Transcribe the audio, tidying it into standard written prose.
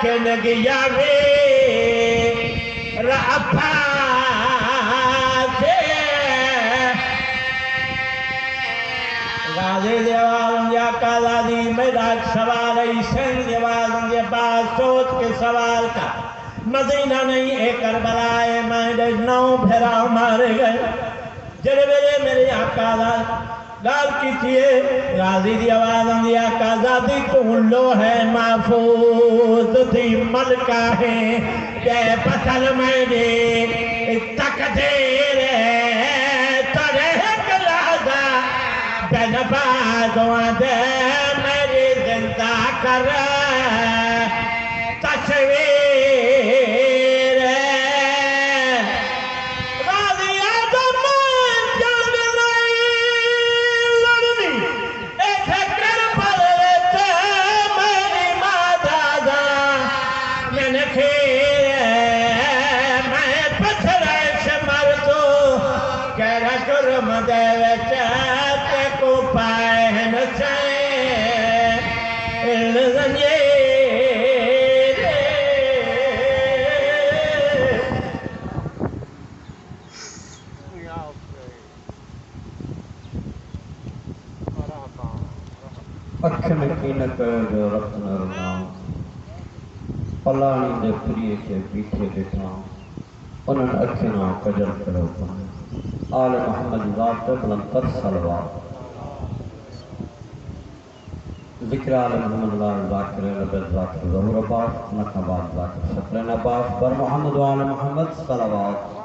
के नगिया वे रफा से गाजी देवालम या कादादी मेरा सवाल ऐसे देवालम ये बात सोच के सवाल का मदीना नहीं एक करबलाए मैं 9 फेरा मारे गए जड़े मेरे आका गाल कीजिए गाजी दी आवाज आंदी आका ज़ादी तू लो है महफूज थी मलका है के पसल मैंने तकदीर तरे कलादा बेनबाज़ों दे मेरी जिंदा कर तस्वीर अखिन कीन कयो जो रतन रुनाम पलाणी दे प्रिय के पीछे ॾिठां उन्हनि अखियां कजल कयो आल मोहम्मद ज़ात बुलंदतर सलवात ज़िक्र आल मोहम्मद लाल ज़ाकिर रब्बल ज़ाकिर ज़हूर अब्बास नखबाद ज़ाकिर शक्र अब्बास बर मोहम्मद आल मोहम्मद सलवात